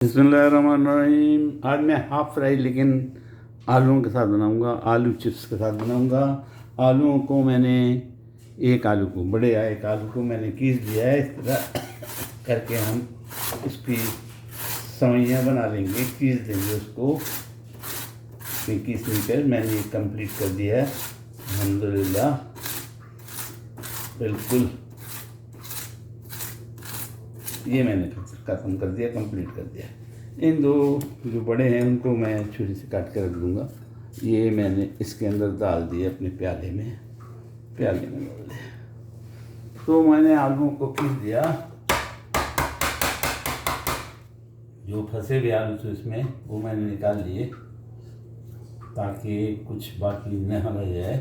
बिस्मिल्लाहिर्रहमानिर्रहीम। आज मैं हाफ़ फ्राई लेकिन आलूओं के साथ बनाऊंगा, आलू चिप्स के साथ बनाऊंगा। आलूओं को मैंने एक आलू को मैंने कीस दिया है। इस तरह करके हम उसकी सवैयाँ बना लेंगे, कीस देंगे उसको। कीस कर मैंने ये कंप्लीट कर दिया है अल्हम्दुलिल्लाह, बिल्कुल ये मैंने ख़त्म कर दिया, कंप्लीट कर दिया। इन दो जो बड़े हैं उनको मैं छुरी से काट कर रख दूँगा। ये मैंने इसके अंदर डाल दिए, अपने प्याले में डाल दिया। तो मैंने आलूओं को पीस दिया, जो फंसे हुए आलू थे इसमें वो मैंने निकाल लिए ताकि कुछ बाकी न रह जाए।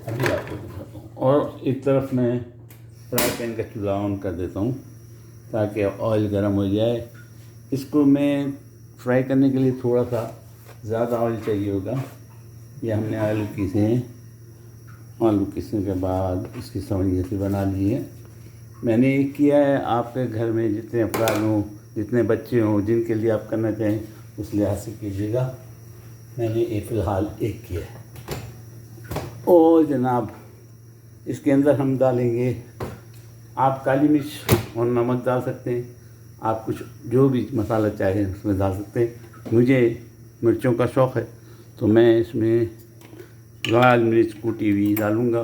अभी आपको दिखाता हूँ। और एक तरफ मैं फ्राई पैन का चूल्हा ऑन कर देता हूँ ताकि ऑयल गर्म हो जाए। इसको मैं फ्राई करने के लिए थोड़ा सा ज़्यादा ऑयल चाहिए होगा। ये हमने आलू पीसे हैं, आलू पीसने के बाद इसकी सवैयाँ से बना ली है। मैंने एक किया है, आपके घर में जितने अफराद हों, जितने बच्चे हों, जिनके लिए आप करना चाहें उस लिहाज से कीजिएगा। मैंने एक फ़िलहाल एक किया है। और जनाब इसके अंदर हम डालेंगे, आप काली मिर्च और नमक डाल सकते हैं, आप कुछ जो भी मसाला चाहें उसमें डाल सकते हैं। मुझे मिर्चों का शौक़ है तो मैं इसमें लाल मिर्च कूटी हुई डालूँगा,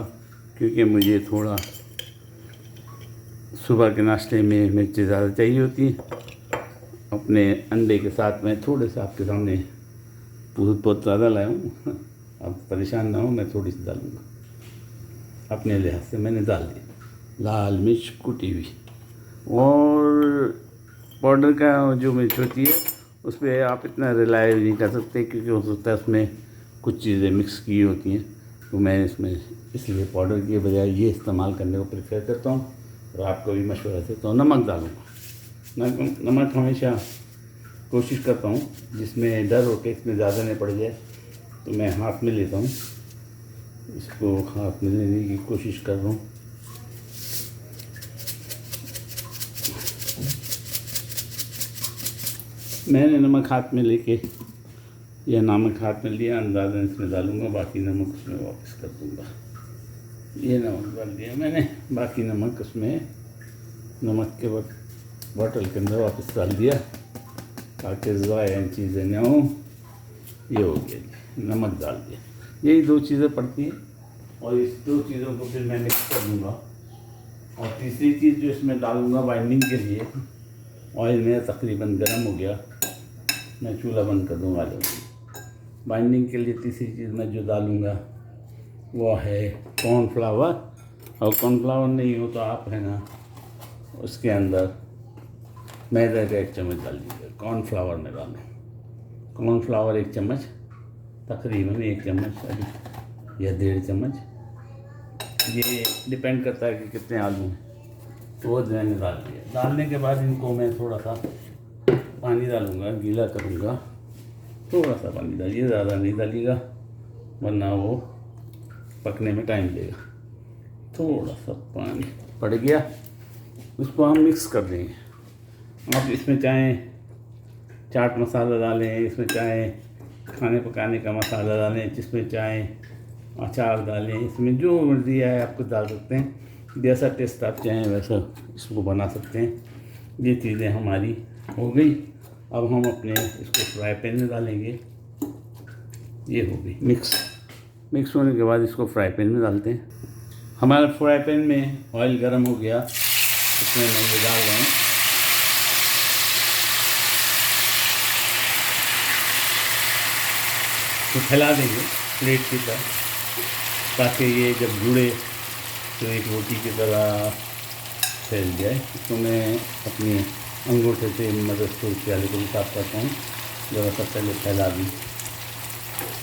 क्योंकि मुझे थोड़ा सुबह के नाश्ते में मिर्चें ज़्यादा चाहिए होती हैं। अपने अंडे के साथ मैं थोड़े से आपके सामने बहुत ज़्यादा लाया हूँ, आप परेशान ना हो, मैं थोड़ी सी डालूँगा अपने लिहाज से। मैंने डाल दी लाल मिर्च कुटी हुई। और पाउडर का जो मिर्च होती है उस पर आप इतना रिलाई नहीं कर सकते, क्योंकि हो सकता है उसमें कुछ चीज़ें मिक्स की होती हैं। तो मैं इसमें इसलिए पाउडर के बजाय ये इस्तेमाल करने को प्रेफर करता हूँ और आपको भी मशवरा देता हूँ। नमक डालूँगा, नमक हमेशा कोशिश करता हूँ जिसमें डर हो के इसमें ज़्यादा नहीं पड़ जाए, तो मैं हाथ में लेता हूँ, इसको हाथ में लेने की कोशिश कर रहा हूँ। मैंने नमक हाथ में लेके यह नमक हाथ में लिया, अंदाज़न इसमें डालूँगा, बाकी नमक उसमें वापस कर दूँगा। ये नमक डाल दिया मैंने, बाकी नमक उसमें नमक के बॉटल के अंदर वापस डाल दिया ताकि ज़ाया चीज़ें न हों। ये हो गया, नमक डाल दिया। यही दो चीज़ें पड़ती हैं और इस दो चीज़ों को फिर मैं मिक्स कर दूँगा। और तीसरी चीज़ जो इसमें डालूँगा बाइंडिंग के लिए, ऑयल मेरा तकरीबन गर्म हो गया, मैं चूल्हा बंद कर दूँगा। बाइंडिंग के लिए तीसरी चीज़ मैं जो डालूँगा वो है कॉर्नफ्लावर। और कॉर्नफ्लावर नहीं हो तो आप है ना उसके अंदर मैदा का 1 चम्मच डाल दीजिए। कॉर्नफ्लावर में डालें, कॉर्नफ्लावर 1 चम्मच, तकरीबन 1 चम्मच या 1.5 चम्मच, ये डिपेंड करता है कि कितने आलू हैं। तो वो मैंने डाल दिया। डालने के बाद इनको मैं थोड़ा सा पानी डालूँगा, गीला करूँगा। थोड़ा सा पानी डालिए, ज़्यादा नहीं डालिएगा वरना वो पकने में टाइम लेगा। थोड़ा सा पानी पड़ गया, उसको हम मिक्स कर देंगे। आप इसमें चाहें चाट मसाला डालें, इसमें चाहें खाने पकाने का मसाला डालें, जिसमें चाहें अचार डालें, इसमें जो मर्ज़ी है आपको डाल सकते हैं। जैसा टेस्ट आप चाहें वैसा इसको बना सकते हैं। ये चीज़ें हमारी हो गई। अब हम अपने इसको फ्राई पैन में डालेंगे। ये हो गई मिक्स होने के बाद इसको फ्राई पैन में डालते हैं। हमारे फ्राई पैन में ऑयल गर्म हो गया, इसमें मैं ये डाल रहा हूँ। तो फैला देंगे प्लेट की तरह ताकि ये जब जुड़े तो एक रोटी की तरह फैल जाए। इसको मैं अपनी अंगूठे से मदद से प्याले को भी साफ करता हूँ, ज़रा सा पहले फैला दूँ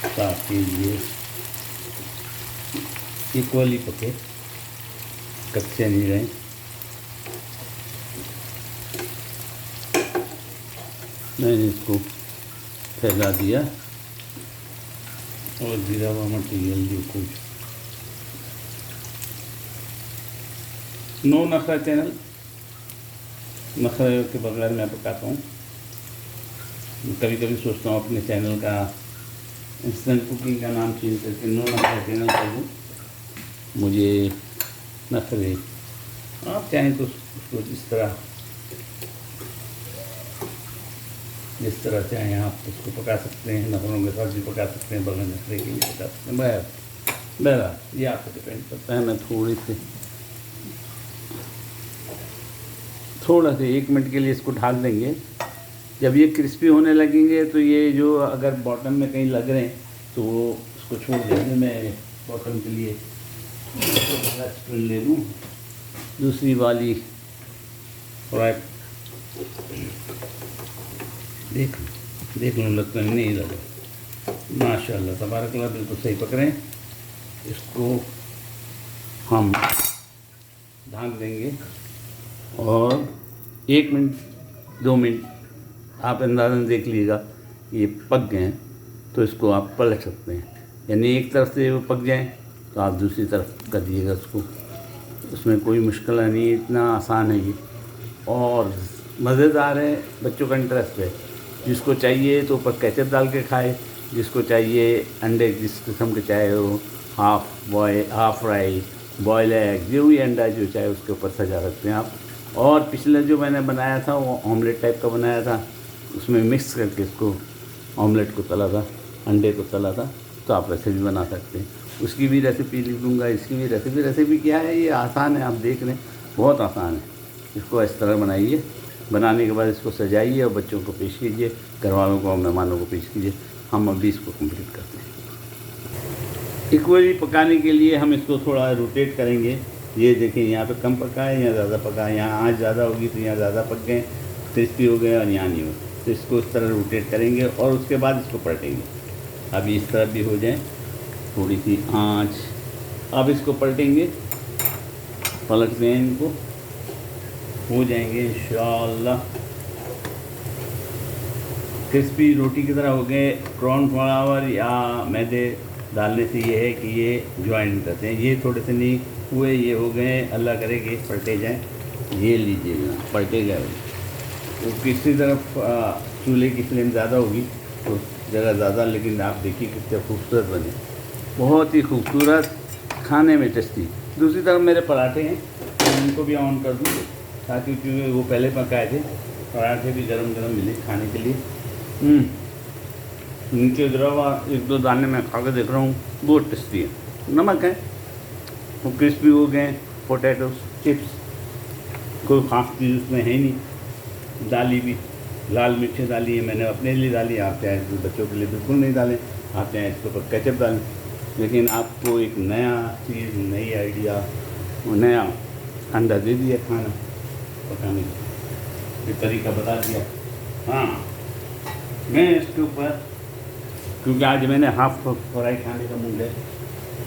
ताकि ये इक्वली पके, कच्चे नहीं रहें। मैंने इसको फैला दिया और गिरा हुआ मटीरियल जो कुछ नो नखरा चैनल, नखरे के बगैर मैं पकाता हूँ। कभी कभी सोचता हूँ अपने चैनल का इंस्टेंट कुकिंग का नाम चेंज करके नो नखरे चैनल कर दूँ। मुझे नखरे, आप चाहें तो उसको जिस तरह चाहें आप उसको पका सकते हैं, नखरों के साथ भी पका सकते हैं, बगैर नखरे के भी पका सकते हैं। बहरहाल ये आपको डिपेंड करता है। मैं थोड़ा से 1 मिनट के लिए इसको ढाक देंगे। जब ये क्रिस्पी होने लगेंगे तो ये जो अगर बॉटम में कहीं लग रहे हैं तो वो उसको छोड़ देंगे। मैं बॉटम के लिए स्पून ले लूँ, दूसरी वाली फ्राई देख लूँ, लगता है नहीं लगा। माशाल्लाह तबारकल्लाह, बिल्कुल सही पक रहे हैं। इसको हम ढाक देंगे और 1 मिनट 2 मिनट आप अंदाज़न देख लीजिएगा ये पक गए हैं तो इसको आप पलट सकते हैं। यानी एक तरफ से वो पक जाएं तो आप दूसरी तरफ कर दिएगा उसको। उसमें कोई मुश्किल नहीं, इतना आसान है ये और मज़ेदार है। बच्चों का इंटरेस्ट है। जिसको चाहिए तो ऊपर केचप डाल के खाए, जिसको चाहिए अंडे जिस किस्म के चाहे हो, हाफ फ्राई, बॉयल एग, जो भी अंडा जो चाहे उसके ऊपर सजा सकते हैं आप। और पिछले जो मैंने बनाया था वो ऑमलेट टाइप का बनाया था, उसमें मिक्स करके इसको ऑमलेट को तला था, अंडे को तला था, तो आप वैसे भी बना सकते हैं। उसकी भी रेसिपी लिख दूँगा, इसकी भी रेसिपी क्या है, ये आसान है, आप देख रहे हैं बहुत आसान है। इसको इस तरह बनाइए, बनाने के बाद इसको सजाइए और बच्चों को पेश कीजिए, घर वालों को, मेहमानों को पेश कीजिए। हम अभी इसको कंप्लीट करते हैं। इक्वली पकाने के लिए हम इसको थोड़ा रोटेट करेंगे। ये देखें, यहाँ पे कम पका है, यहाँ ज़्यादा पका है, यहाँ आँच ज़्यादा होगी तो यहाँ ज़्यादा पक गए, क्रिस्पी हो गए, और यहाँ नहीं हो। तो इसको इस तरह रोटेट करेंगे और उसके बाद इसको पलटेंगे। अभी इस तरह भी हो जाए, थोड़ी सी आँच। अब इसको पलटेंगे, पलटते हैं इनको, हो जाएंगे इंशाअल्लाह क्रिस्पी रोटी की तरह हो गए। कॉर्नफ्लावर या मैदे डालने से ये है कि ये ज्वाइन करते हैं। ये थोड़े से नहीं हुए, ये हो गए, अल्लाह करे कि पलटे जाएं। ये लीजिएगा, पलटे गए। तो किसी तरफ चूल्हे की फ्लेम ज़्यादा होगी तो जगह ज़्यादा, लेकिन आप देखिए कितने खूबसूरत बने, बहुत ही खूबसूरत, खाने में टेस्टी। दूसरी तरफ मेरे पराठे हैं, तो उनको भी ऑन कर दूँ ताकि, क्योंकि वो पहले पकाए थे, पराठे भी गरम गरम मिले खाने के लिए। नीचे गिरा 1-2 दाने मैं खा के देख रहा हूँ, बहुत टेस्टी है। नमक है, वो क्रिस्पी हो गए। पोटैटो चिप्स, कोई ख़ास चीज़ उसमें है ही नहीं। डाली भी लाल मिर्चें डाली है मैंने, अपने लिए डाली, आप चाहे तो बच्चों के लिए बिल्कुल नहीं डालें, आप चाहें इसके ऊपर केचप डालें। लेकिन आपको एक नया चीज़, नई आइडिया, नया अंडा दे दिया खाना पकाने का, ये तरीका बता दिया। हाँ, मैं इसके ऊपर, क्योंकि आज मैंने हाफ फ्राई खाने का मूड है,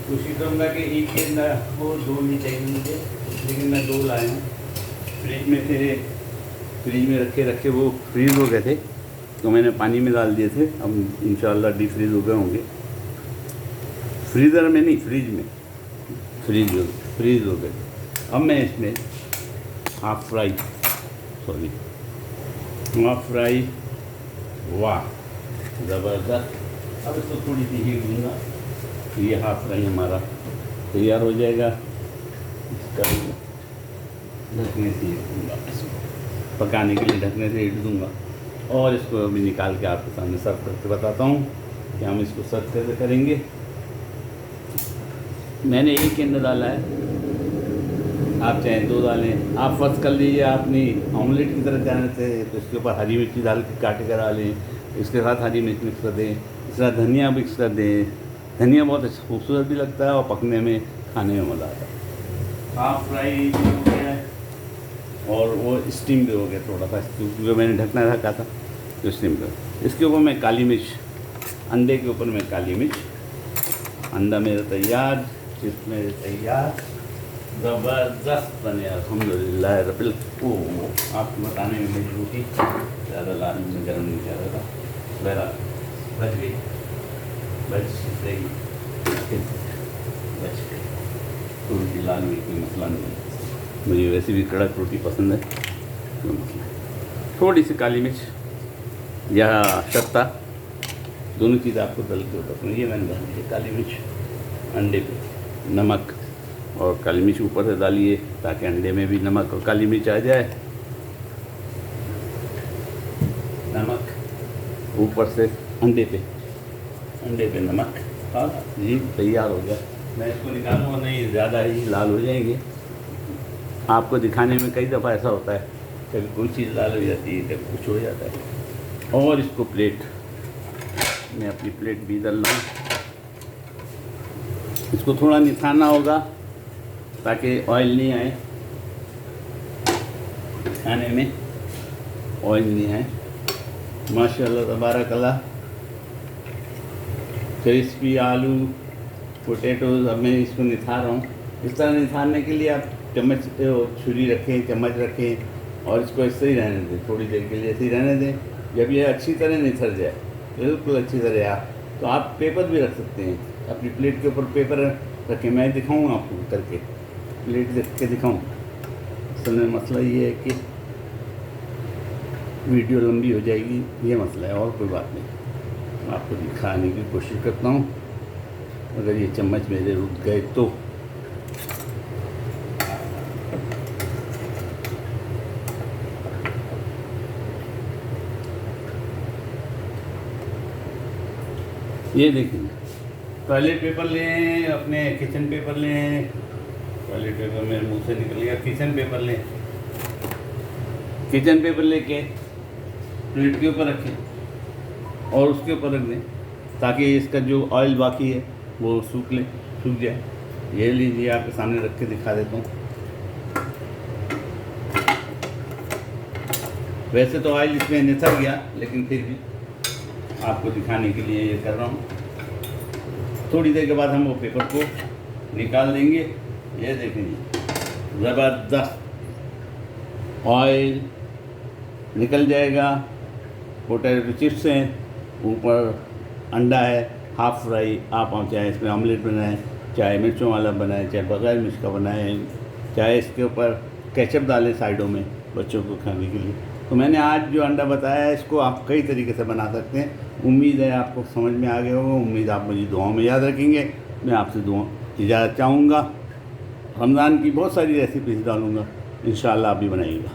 कोशिश करूँगा कि एक के अंदर हो, 2 नहीं चाहिए मुझे, लेकिन मैं 2 लाया हूँ। फ्रिज में थे, फ्रिज में रखे वो फ्रीज़ हो गए थे तो मैंने पानी में डाल दिए थे। अब इंशाल्लाह डीप फ्रीज़ हो गए होंगे, फ्रीज़र में नहीं, फ्रिज में फ्रीज़ हो गए। अब मैं इसमें हाफ फ्राई, वाह ज़बरदस्त। अब इसको थोड़ी सी हीट दूँगा, ये हाफ फ्राई हमारा तैयार हो जाएगा। इसका ढकने से हीट दूँगा, इसको पकाने के लिए ढकने से हीट दूँगा। और इसको अभी निकाल के आपके सामने सर्व करके बताता हूँ कि हम इसको सर्व कैसे करेंगे। मैंने 1 के अंदर डाला है, आप चाहें 2 डालें। आप फर्ज कर लीजिए आपने ऑमलेट की तरह जाने से, तो इसके ऊपर हरी मिर्ची डाल के काट कर डालें, इसके साथ हरी मिर्च मिक्स कर दें, इस तरह धनिया मिक्स कर दें। धनिया बहुत अच्छा खूबसूरत भी लगता है और पकने में, खाने में मज़ा आता है। हाफ फ्राई भी हो गया है और वो स्टीम भी हो गया थोड़ा सा, क्योंकि मैंने ढकना रखा था तो स्टीम कर। इसके ऊपर मैं काली मिर्च, अंडे के ऊपर मैं काली मिर्च, अंडा मेरा तैयार, चिप्स मेरे तैयार, ज़बरदस्त बने अल्हम्दुलिल्लाह रब्बिल। आपको बताने में मेरी रोटी ज़्यादा लाल में गर्म नहीं कर रहा था, बहरहाल बच गई, रोटी लाल में कोई मसला नहीं है। मुझे वैसे भी कड़क रोटी पसंद है, कोई मसला नहीं। थोड़ी सी काली मिर्च या शत्ता, दोनों चीज़ आपको डाल के रखना। ये मैंने डाली है काली मिर्च अंडे पे, नमक और काली मिर्च ऊपर से डालिए ताकि अंडे में भी नमक और काली मिर्च आ जाए। नमक ऊपर से अंडे पे नमक। हाँ जी, तैयार हो गया। मैं इसको निकालूँगा नहीं, ज़्यादा ही लाल हो जाएंगे। आपको दिखाने में कई दफ़ा ऐसा होता है, कभी कोई चीज़ लाल हो जाती है, कभी कुछ हो जाता है। और इसको प्लेट, मैं अपनी प्लेट भी डाल लूँ। इसको थोड़ा निथाना होगा ताकि ऑयल नहीं आए, खाने में ऑयल नहीं आए। माशाल्लाह तबारकल्लाह, क्रिस्पी आलू पोटैटोज़। अब मैं इसको निथार रहा हूँ। इस तरह निथारने के लिए आप चम्मच छुरी रखें, चम्मच रखें और इसको ऐसे ही रहने दें, थोड़ी देर के लिए ऐसे ही रहने दें। जब ये अच्छी तरह निथर जाए, बिल्कुल अच्छी तरह तो आप पेपर भी रख सकते हैं अपनी प्लेट के ऊपर। पेपर रखें, मैं दिखाऊँ आपको करके, प्लेट रख के दिखाऊँ। असल में मसला ये है कि वीडियो लंबी हो जाएगी, ये मसला है, और कोई बात नहीं। आपको दिखाने की कोशिश करता हूँ, अगर ये चम्मच मेरे रुक गए तो। ये देखिए, टॉयलेट पेपर लें, अपने किचन पेपर लें। टॉयलेट पेपर मेरे मुंह से निकल गया, किचन पेपर लें। किचन पेपर लेके प्लेट के ऊपर रखें और उसके ऊपर रख दें ताकि इसका जो ऑयल बाकी है वो सूख जाए। ये लीजिए, आपके सामने रख के दिखा देता हूँ। वैसे तो ऑयल इसमें निथर गया, लेकिन फिर भी आपको दिखाने के लिए ये कर रहा हूँ। थोड़ी देर के बाद हम वो पेपर को निकाल देंगे। ये देखेंगे, ज़बरदस्त ऑयल निकल जाएगा। पोटैटो चिप्स हैं, ऊपर अंडा है हाफ फ्राई। आप चाहे इसमें ऑमलेट बनाएं, चाहे मिर्चों वाला बनाएं, चाहे बगैर मिर्च का बनाएं, चाहे इसके ऊपर केचप डालें साइडों में बच्चों को खाने के लिए। तो मैंने आज जो अंडा बताया है, इसको आप कई तरीके से बना सकते हैं। उम्मीद है आपको समझ में आ गया होगा। उम्मीद आप मुझे दुआओं में याद रखेंगे। मैं आपसे इजाज़त चाहूँगा। रमज़ान की बहुत सारी रेसिपीज़ डालूँगा, इंशाअल्लाह आप भी बनाइएगा।